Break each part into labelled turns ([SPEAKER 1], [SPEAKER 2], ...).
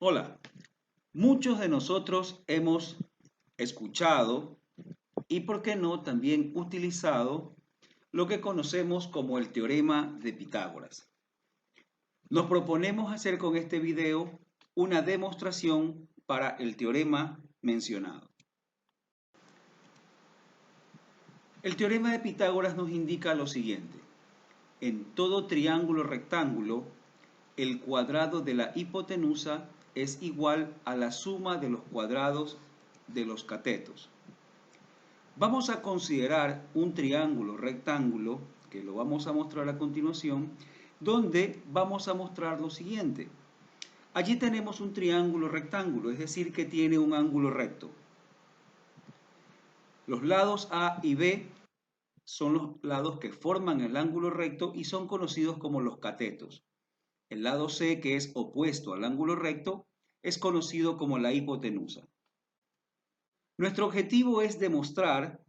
[SPEAKER 1] Hola, muchos de nosotros hemos escuchado y, por qué no, también utilizado lo que conocemos como el teorema de Pitágoras. Nos proponemos hacer con este video una demostración para el teorema mencionado. El teorema de Pitágoras nos indica lo siguiente: en todo triángulo rectángulo, el cuadrado de la hipotenusa es igual a la suma de los cuadrados de los catetos. Vamos a considerar un triángulo rectángulo, que lo vamos a mostrar a continuación, donde vamos a mostrar lo siguiente. Allí tenemos un triángulo rectángulo, es decir, que tiene un ángulo recto. Los lados A y B son los lados que forman el ángulo recto y son conocidos como los catetos. El lado C, que es opuesto al ángulo recto, es conocido como la hipotenusa. Nuestro objetivo es demostrar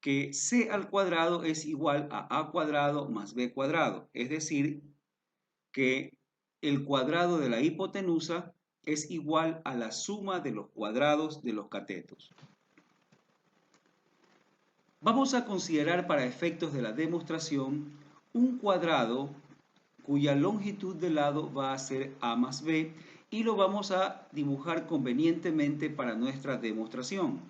[SPEAKER 1] que c al cuadrado es igual a cuadrado más b cuadrado, es decir, que el cuadrado de la hipotenusa es igual a la suma de los cuadrados de los catetos. Vamos a considerar para efectos de la demostración un cuadrado cuya longitud de lado va a ser a más b y lo vamos a dibujar convenientemente para nuestra demostración.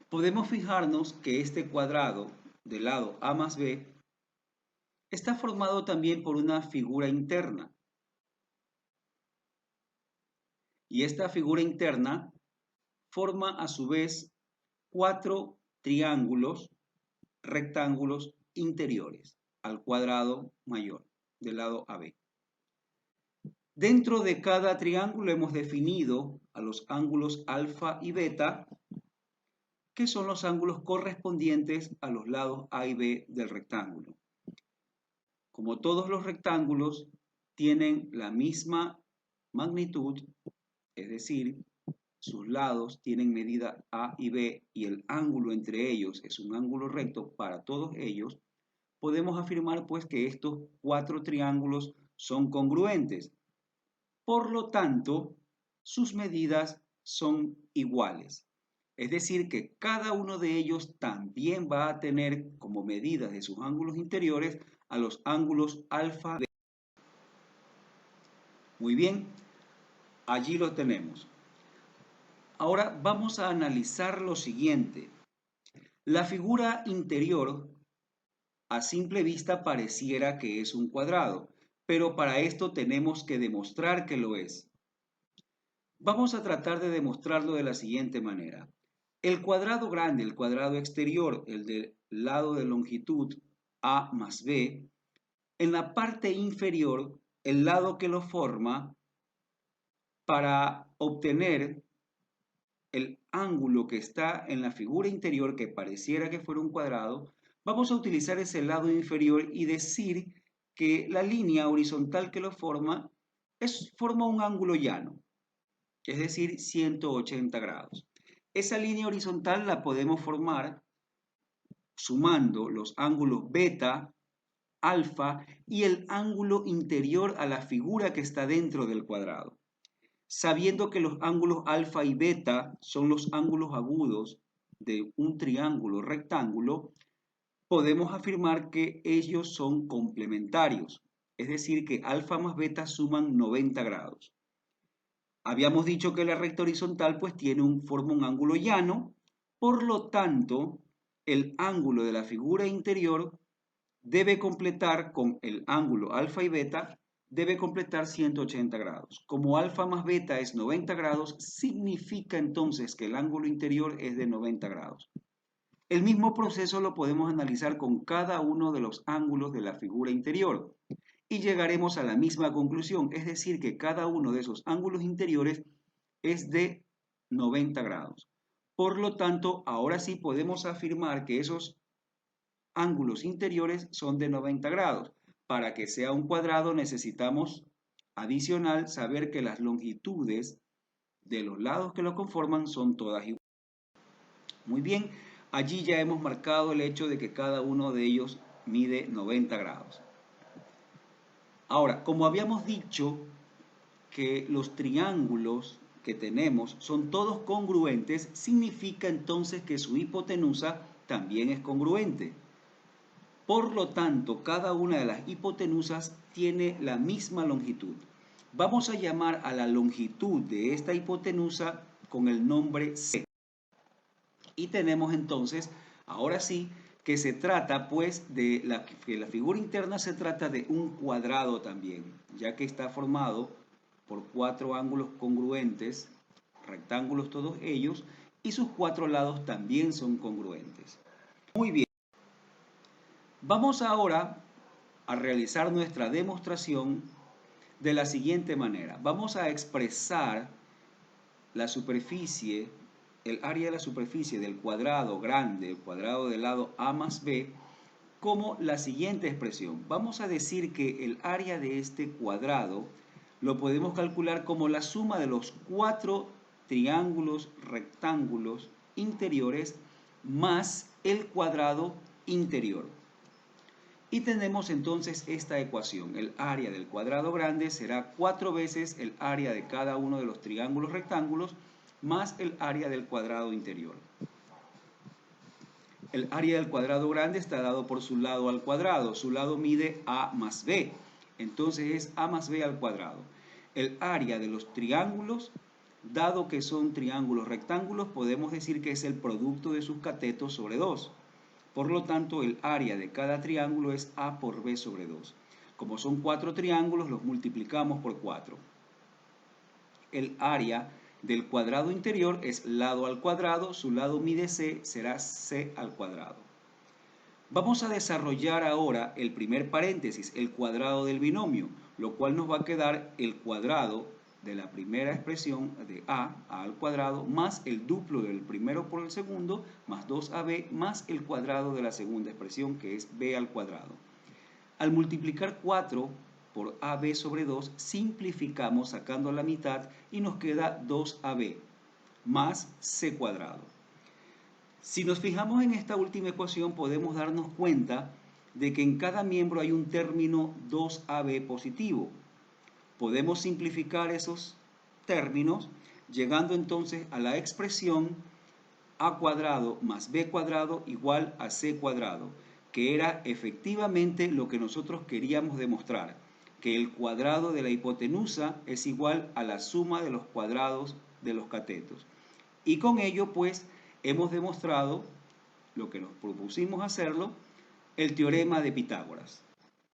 [SPEAKER 1] Podemos fijarnos que este cuadrado del lado a más b está formado también por una figura interna. Y esta figura interna forma a su vez 4 triángulos rectángulos interiores al cuadrado mayor del lado AB. Dentro de cada triángulo hemos definido a los ángulos alfa y beta, que son los ángulos correspondientes a los lados A y B del rectángulo. Como todos los rectángulos tienen la misma magnitud, es decir, sus lados tienen medida A y B y el ángulo entre ellos es un ángulo recto para todos ellos, podemos afirmar pues que estos 4 triángulos son congruentes. Por lo tanto, sus medidas son iguales. Es decir, que cada uno de ellos también va a tener como medidas de sus ángulos interiores a los ángulos alfa. Muy bien, allí lo tenemos. Ahora vamos a analizar lo siguiente. La figura interior a simple vista pareciera que es un cuadrado, pero para esto tenemos que demostrar que lo es. Vamos a tratar de demostrarlo de la siguiente manera. El cuadrado grande, el cuadrado exterior, el del lado de longitud A más B, en la parte inferior, el lado que lo forma, para obtener el ángulo que está en la figura interior, que pareciera que fuera un cuadrado, vamos a utilizar ese lado inferior y decir que la línea horizontal que lo forma forma un ángulo llano, es decir, 180 grados. Esa línea horizontal la podemos formar sumando los ángulos beta, alfa y el ángulo interior a la figura que está dentro del cuadrado. Sabiendo que los ángulos alfa y beta son los ángulos agudos de un triángulo rectángulo, podemos afirmar que ellos son complementarios, es decir, que alfa más beta suman 90 grados. Habíamos dicho que la recta horizontal pues forma un ángulo llano, por lo tanto, el ángulo de la figura interior debe completar con el ángulo alfa y beta, debe completar 180 grados. Como alfa más beta es 90 grados, significa entonces que el ángulo interior es de 90 grados. El mismo proceso lo podemos analizar con cada uno de los ángulos de la figura interior y llegaremos a la misma conclusión, es decir, que cada uno de esos ángulos interiores es de 90 grados. Por lo tanto, ahora sí podemos afirmar que esos ángulos interiores son de 90 grados. Para que sea un cuadrado necesitamos adicional saber que las longitudes de los lados que lo conforman son todas iguales. Muy bien, allí ya hemos marcado el hecho de que cada uno de ellos mide 90 grados. Ahora, como habíamos dicho, que los triángulos que tenemos son todos congruentes, significa entonces que su hipotenusa también es congruente. Por lo tanto, cada una de las hipotenusas tiene la misma longitud. Vamos a llamar a la longitud de esta hipotenusa con el nombre C. Y tenemos entonces, ahora sí, que se trata pues que la figura interna se trata de un cuadrado también, ya que está formado por 4 ángulos congruentes, rectángulos todos ellos, y sus 4 lados también son congruentes. Muy bien. Vamos ahora a realizar nuestra demostración de la siguiente manera. Vamos a expresar la superficie, el área de la superficie del cuadrado grande, el cuadrado del lado A más B, como la siguiente expresión. Vamos a decir que el área de este cuadrado lo podemos calcular como la suma de los 4 triángulos rectángulos interiores más el cuadrado interior. Y tenemos entonces esta ecuación. El área del cuadrado grande será 4 veces el área de cada uno de los triángulos rectángulos más el área del cuadrado interior. El área del cuadrado grande está dado por su lado al cuadrado. Su lado mide A más B. Entonces es A más B al cuadrado. El área de los triángulos, dado que son triángulos rectángulos, podemos decir que es el producto de sus catetos sobre 2. Por lo tanto, el área de cada triángulo es A por B sobre 2. Como son 4 triángulos, los multiplicamos por 4. El área del cuadrado interior es lado al cuadrado, su lado mide C, será C al cuadrado. Vamos a desarrollar ahora el primer paréntesis, el cuadrado del binomio, lo cual nos va a quedar el cuadrado de la primera expresión de A al cuadrado, más el duplo del primero por el segundo, más 2AB, más el cuadrado de la segunda expresión, que es B al cuadrado. Al multiplicar 4 por AB sobre 2, simplificamos sacando la mitad y nos queda 2AB, más C cuadrado. Si nos fijamos en esta última ecuación, podemos darnos cuenta de que en cada miembro hay un término 2AB positivo. Podemos simplificar esos términos llegando entonces a la expresión A cuadrado más B cuadrado igual a C cuadrado, que era efectivamente lo que nosotros queríamos demostrar, que el cuadrado de la hipotenusa es igual a la suma de los cuadrados de los catetos. Y con ello pues hemos demostrado lo que nos propusimos hacerlo, el teorema de Pitágoras.